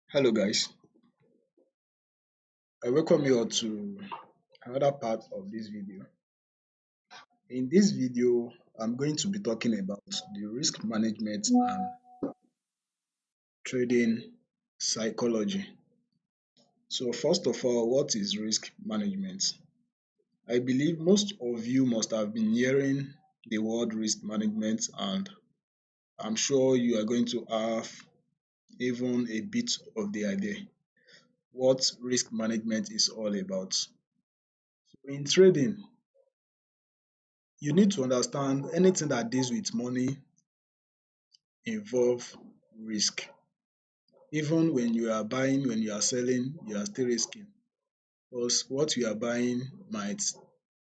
Hello guys, I welcome you all to another part of this video. In this video, I'm going to be talking about the risk management and trading psychology. So first of all, what is risk management? I believe most of you must have been hearing the word risk management, and I'm sure you are going to have even a bit of the idea what risk management is all about. In trading, you need to understand anything that deals with money involve risk. Even when you are buying, when you are selling, you are still risking because what you are buying might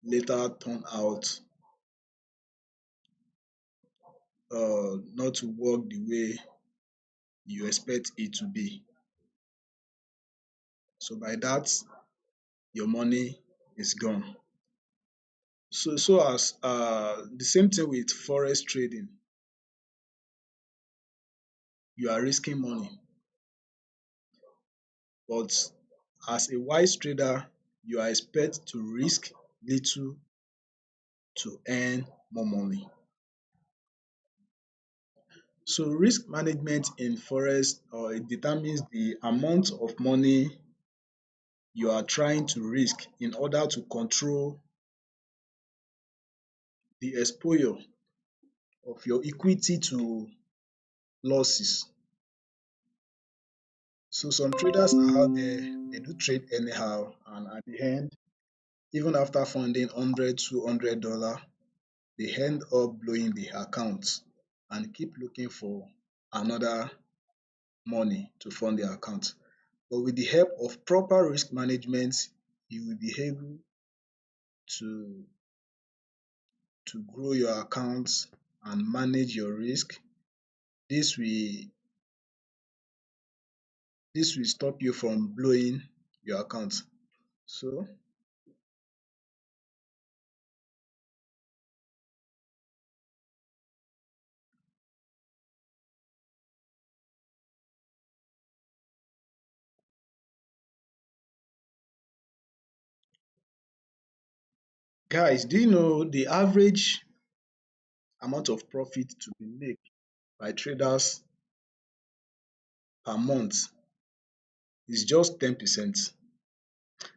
later turn out not to work the way you expect it to be. So by that, your money is gone. So as the same thing with forex trading, you are risking money, but as a wise trader, you are expect to risk little to earn more money. So risk management in forex it determines the amount of money you are trying to risk in order to control the exposure of your equity to losses. So some traders are out there, they do trade anyhow, and at the end, even after funding $100, $200, they end up blowing the account and keep looking for another money to fund their account. But with the help of proper risk management, you will be able to grow your account and manage your risk. This will this will stop you from blowing your account. So guys, do you know the average amount of profit to be made by traders per month is just 10%.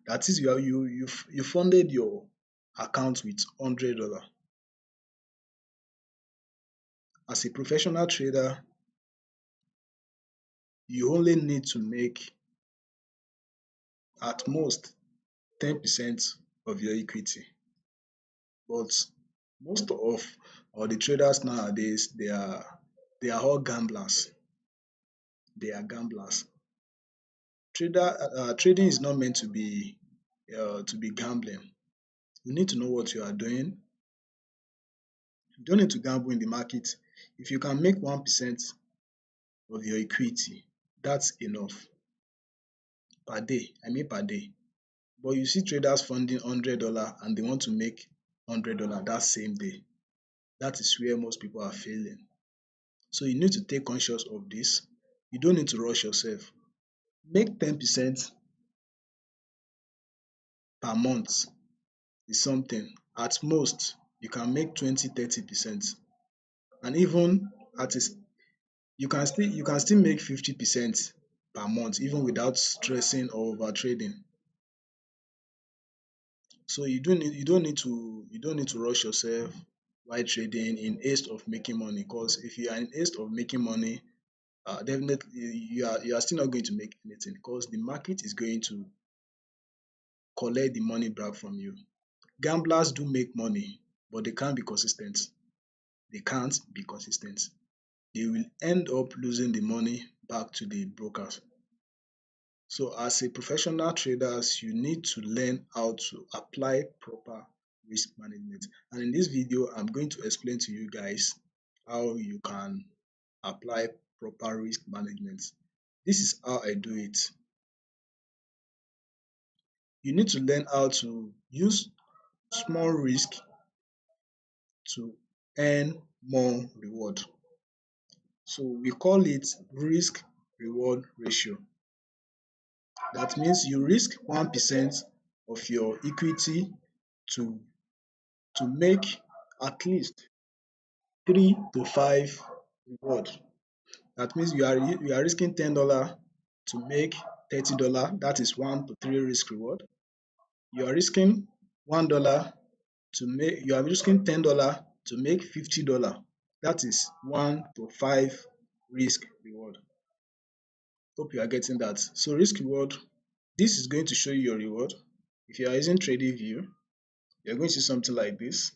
That is you funded your account with $100. As a professional trader, you only need to make at most 10% of your equity. But most of all the traders nowadays, they are all gamblers. They are gamblers. Trading is not meant to be gambling. You need to know what you are doing. You don't need to gamble in the market. If you can make 1% of your equity, that's enough per day. I mean per day. But you see traders funding $100 and they want to make $100 that same day. That is where most people are failing. So you need to take conscious of this. You don't need to rush yourself. Make 10% per month is something. At most, you can make 20-30%. And even at a, you can still make 50% per month even without stressing or over trading. So you don't need to rush yourself while trading in haste of making money, because if you are in haste of making money, definitely you are still not going to make anything because the market is going to collect the money back from you. Gamblers do make money, but they can't be consistent. They can't be consistent. They will end up losing the money back to the brokers. So as a professional traders, you need to learn how to apply proper risk management. And in this video, I'm going to explain to you guys how you can apply proper risk management. This is how I do it. You need to learn how to use small risk to earn more reward. So we call it risk reward ratio. That means you risk 1% of your equity to make at least 3 to 5 reward. That means you are risking $10 to make $30. That is 1 to 3 risk reward. You are risking $1 to make you are risking $10 to make $50. That is 1 to 5 risk reward. Hope you are getting that. So risk reward, this is going to show you your reward. If you are using TradingView, you're going to see something like this.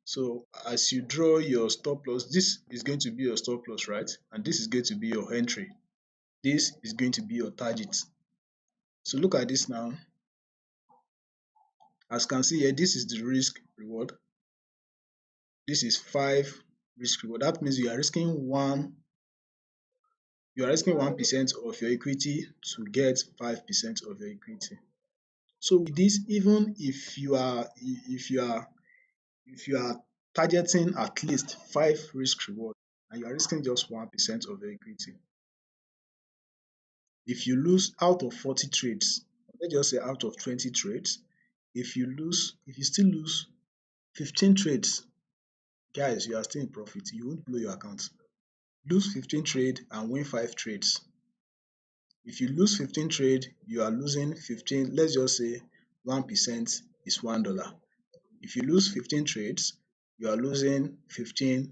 So as you draw your stop loss, this is going to be your stop loss, right? And this is going to be your entry. This is going to be your target. So look at this now. As you can see here, this is the risk reward. This is 5 risk reward. That means you are risking 1% of your equity to get 5% of your equity. So with this, even if you are targeting at least 5 risk reward and you are risking just 1% of your equity, if you lose out of 40 trades, let's just say out of 20 trades, if you still lose 15 trades, guys, you are still in profit. You won't blow your account. Lose 15 trade and win 5 trades. If you lose 15 trade, you are losing 15, let's just say 1% is $1. If you lose 15 trades, you are losing $15.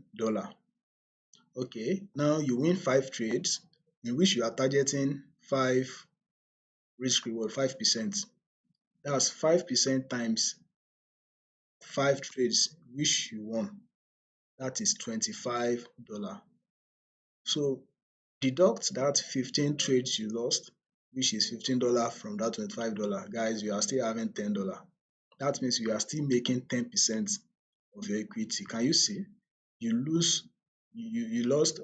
Okay, now you win 5 trades in which you are targeting 5 risk reward, 5%. That's 5% times 5 trades which you won. That is $25. So deduct that 15 trades you lost, which is $15 from that $25. Guys, you are still having $10. That means you are still making 10% of your equity. Can you see? You lose you lost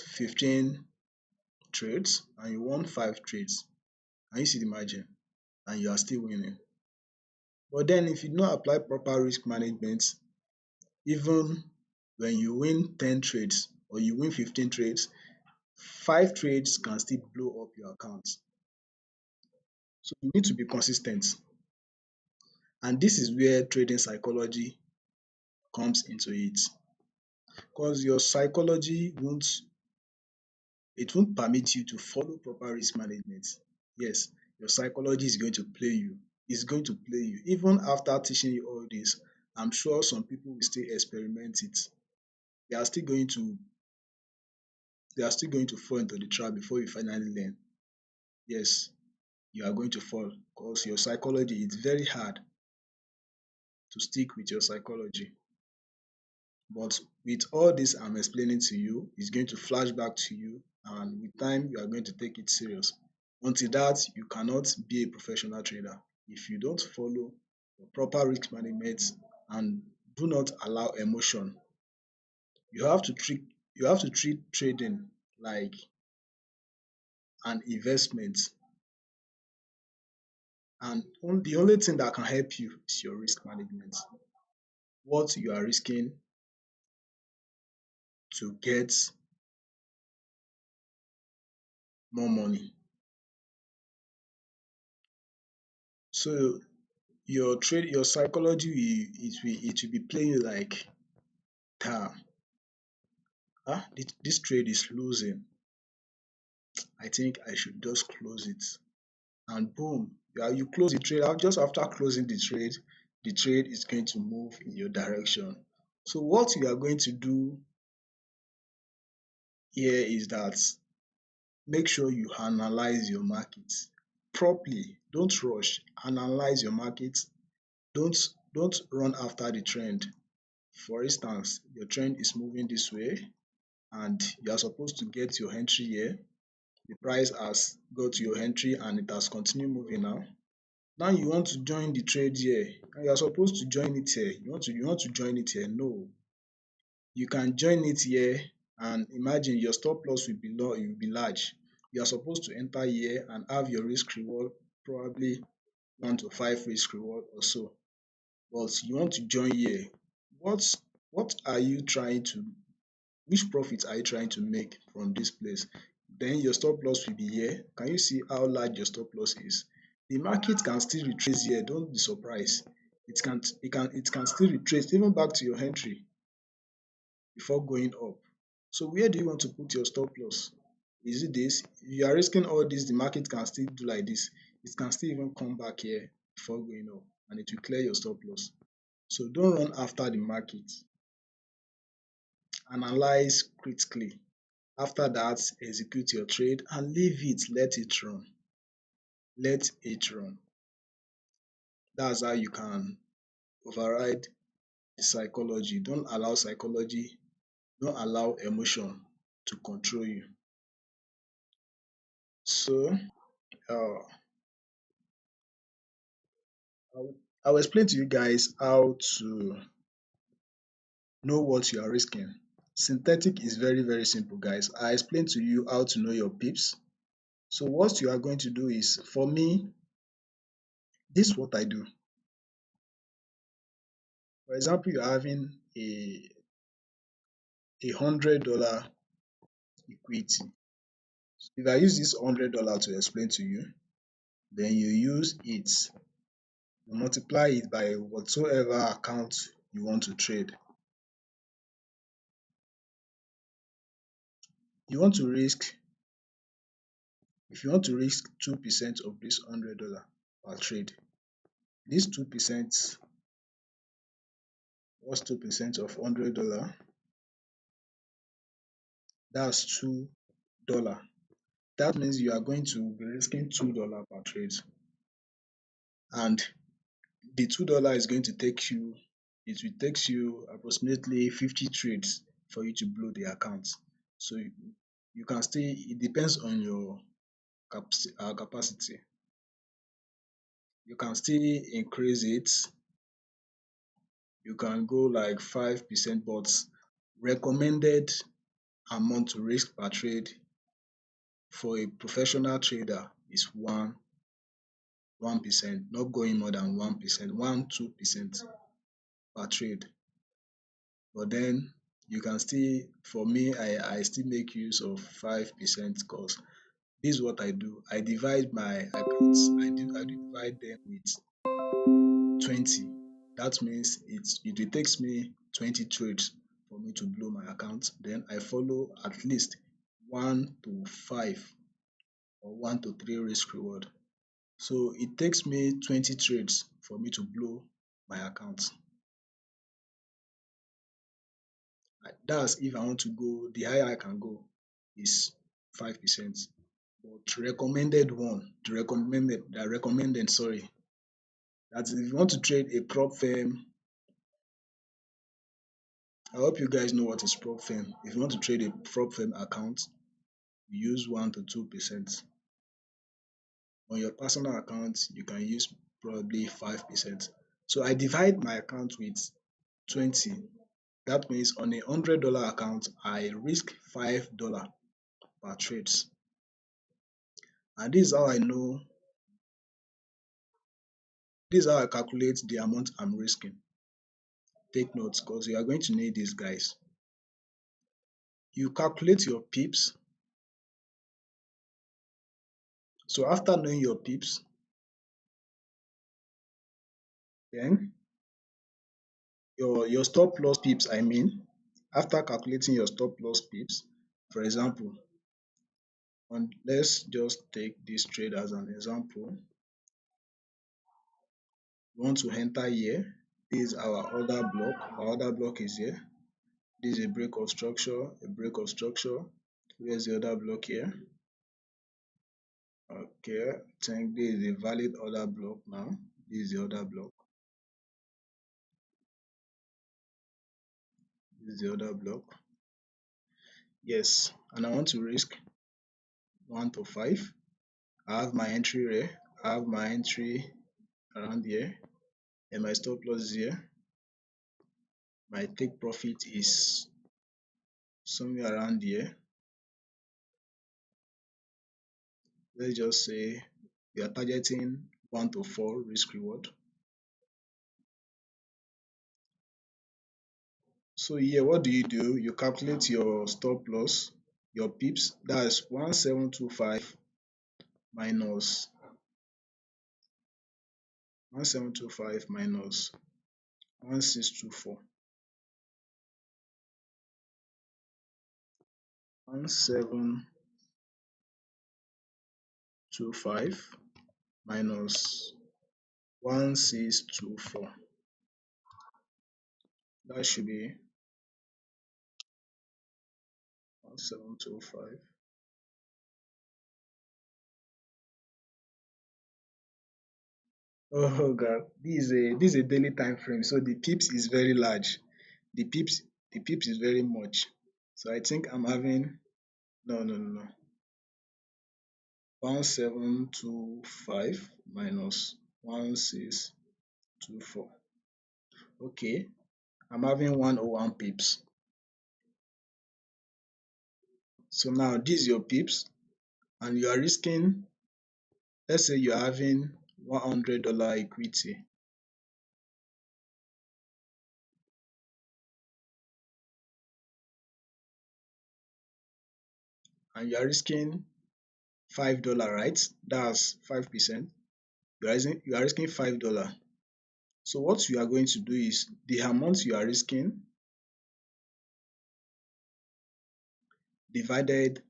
15 trades and you won 5 trades. Can you see the margin? And you are still winning. But then if you don't apply proper risk management, even when you win 10 trades or you win 15 trades, 5 trades can still blow up your account. So you need to be consistent. And this is where trading psychology comes into it. Because your psychology won't permit you to follow proper risk management. Yes, your psychology is going to play you. It's going to play you. Even after teaching you all this, I'm sure some people will still experiment it. They are still going to they are still going to fall into the trap before you finally learn. Yes, you are going to fall because your psychology, it's very hard to stick with your psychology. But with all this I'm explaining to you, it's going to flash back to you, and with time, you are going to take it serious. Until that, you cannot be a professional trader if you don't follow proper risk management and do not allow emotion. You have to treat trading like an investment, and the only thing that can help you is your risk management. What you are risking to get more money. So your psychology it will be playing you like, damn, this trade is losing. I think I should just close it. And boom, you close the trade. Just after closing the trade is going to move in your direction. So what you are going to do here is that make sure you analyze your market properly. Don't rush. Analyze your market. Don't don't run after the trend. For instance, your trend is moving this way and you are supposed to get your entry here. The price has got to your entry and it has continued moving now. Now you want to join the trade here and you are supposed to join it here. You want to join it here. No, you can join it here and imagine your stop loss will be large. You are supposed to enter here and have your risk reward, probably 1 to 5 risk reward or so. But you want to join here. What what are you trying to which profit are you trying to make from this place? then your stop loss will be here. Can you see how large your stop loss is? The market can still retrace here, don't be surprised. It can still retrace even back to your entry before going up. So where do you want to put your stop loss? Is it this? If you are risking all this, the market can still do like this. It can still even come back here before going up, and it will clear your stop loss. So don't run after the market. Analyze critically. After that, execute your trade and leave it, let it run. Let it run. That's how you can override the psychology. Don't allow emotion to control you. So uh, I'll explain to you guys how to know what you are risking. Synthetic is very, very simple, guys. I explained to you how to know your pips. So what you are going to do is, for me, this is what I do. For example, you're having a $100 equity. If I use this $100 to explain to you, then you use it, you multiply it by whatsoever account you want to trade. You want to risk, if you want to risk 2% of this $100 per trade, this 2%, what's 2% of $100? That's $2. That means you are going to be risking $2 per trade. And the $2 is going to take you, it will take you approximately 50 trades for you to blow the account. So you can stay, it depends on your capacity. You can still increase it. You can go like 5%, but recommended amount to risk per trade for a professional trader is 1%, not going more than 1%, 2% per trade. But then you can still, for me, I still make use of 5% because this is what I do. I divide my accounts, I do divide them with 20. That means it takes me 20 trades for me to blow my account. Then I follow at least 1 to 5 or 1 to 3 risk reward. So it takes me 20 trades for me to blow my account. That's if I want to go, the higher I can go is 5%. But recommended, sorry, that if you want to trade a prop firm, I hope you guys know what is prop firm. If you want to trade a prop firm account, you use 1 to 2%. On your personal account, you can use probably 5%. So I divide my account with 20. That means on a $100 account, I risk $5 per trades. And this is how I calculate the amount I'm risking. Take notes because you are going to need these guys. You calculate your pips. So after knowing your pips, then your stop loss pips, I mean, after calculating your stop loss pips, for example, let's just take this trade as an example. We want to enter here. This is our order block. Our order block is here. This is a break of structure, a break of structure. Where's the other block here? Okay, I think this is a valid order block now. This is the other block. This is the other block. Yes, and I want to risk 1 to 5. I have my entry here. I have my entry around here, and my stop loss is here. My take profit is somewhere around here. Let's just say we are targeting 1 to 4 risk reward. So here, what do? You calculate your stop loss. your pips, that's 1725 minus 1725 minus 1624. 1725 minus 1624. That should be 1725. Oh god, this is a daily time frame, so the pips is very large. The pips the pips is very much. So I think I'm having, no. 1725 minus 1624. Okay, I'm having 101 pips. So now this is your pips, and you are risking, let's say you're having $100 equity, and you are risking $5, right? That's 5%. You are risking $5. So what you are going to do is the amount you are risking divided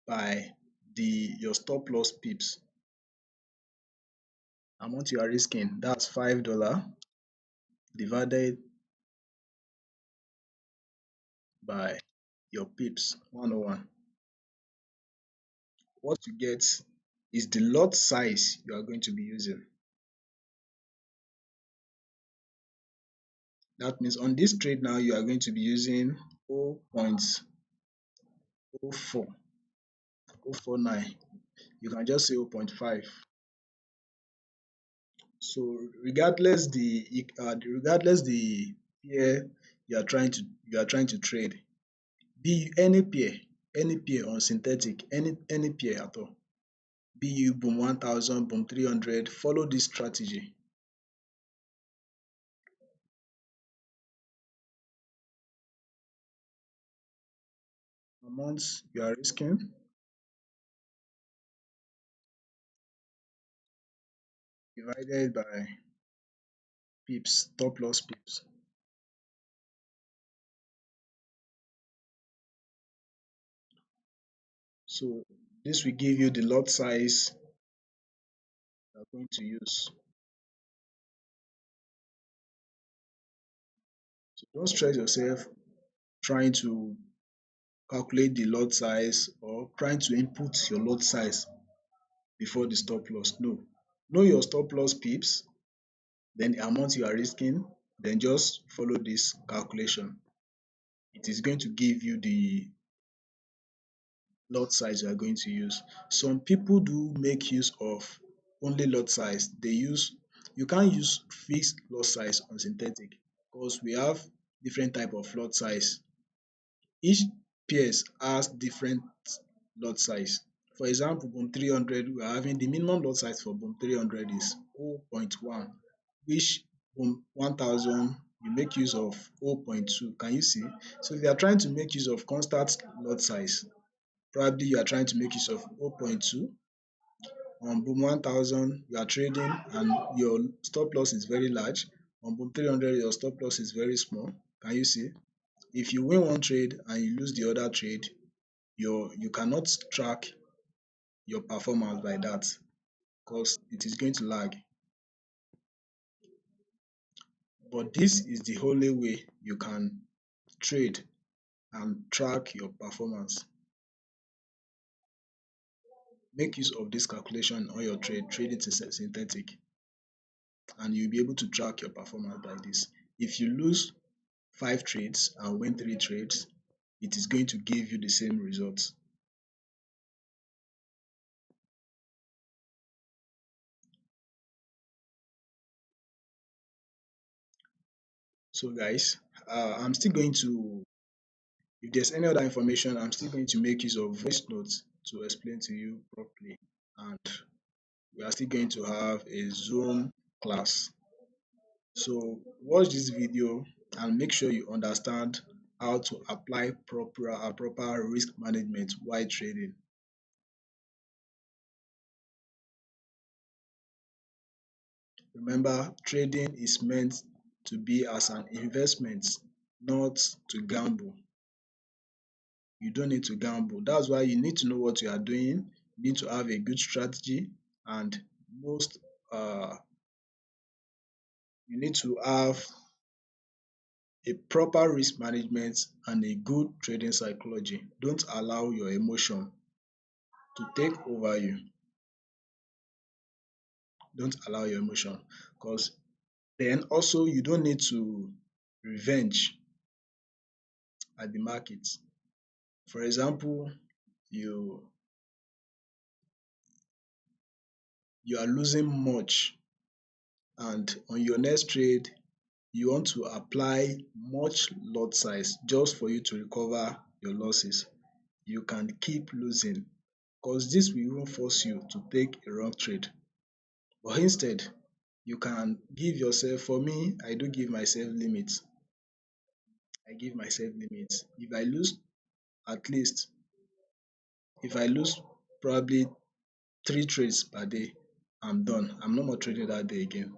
by the your stop loss pips. Amount you are risking, that's $5 divided by your pips 101. What you get is the lot size you are going to be using. That means on this trade now you are going to be using 0.04049. You can just say 0.5. So regardless the pair you are trying to trade, be any pair on synthetic, any pair at all, be you boom 1000, boom 300, follow this strategy. Amounts you are risking divided by pips, stop loss pips. So this will give you the lot size you are going to use. So don't stress yourself trying to calculate the lot size or trying to input your lot size before the stop loss. No. Know your stop loss pips, then the amount you are risking, then just follow this calculation. It is going to give you the lot size you are going to use. Some people do make use of only lot size. You can't use fixed lot size on synthetic because we have different type of lot size. Each pairs has different lot size. For example, boom 300, we are having the minimum lot size for boom 300 is 0.1, which boom 1000 you make use of 0.2. Can you see? So if you are trying to make use of constant lot size, probably you are trying to make use of 0.2. On boom 1000 you are trading and your stop loss is very large. On boom 300 your stop loss is very small. Can you see? If you win one trade and you lose the other trade, you cannot track your performance by that because it is going to lag. But this is the only way you can trade and track your performance. Make use of this calculation on your trading synthetic, and you'll be able to track your performance by this. If you lose 5 trades and win 3 trades, it is going to give you the same results. So guys, I'm still going to, if there's any other information, I'm still going to make use of voice notes to explain to you properly. And we are still going to have a Zoom class. So watch this video and make sure you understand how to apply proper risk management while trading. Remember, trading is meant to be as an investment, not to gamble. You don't need to gamble. That's why you need to know what you are doing. You need to have a good strategy, and most you need to have a proper risk management and a good trading psychology. Don't allow your emotion to take over you. Don't allow your emotion, because then also you don't need to revenge at the market. For example, you you are losing much, and on your next trade you want to apply much lot size just for you to recover your losses. You can keep losing, because this will even force you to take a wrong trade. But instead, you can give yourself, for me, I do give myself limits. I give myself limits. If I lose, at least, if I lose probably 3 trades per day, I'm done. I'm no more trading that day again.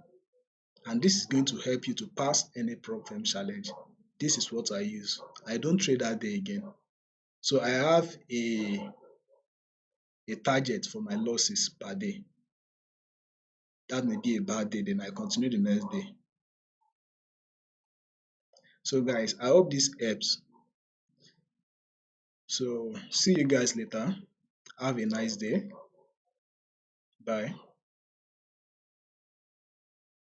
And this is going to help you to pass any problem challenge. This is what I use. I don't trade that day again. So I have a target for my losses per day. That may be a bad day, then I continue the next day. So guys, I hope this helps. So see you guys later. Have a nice day. Bye.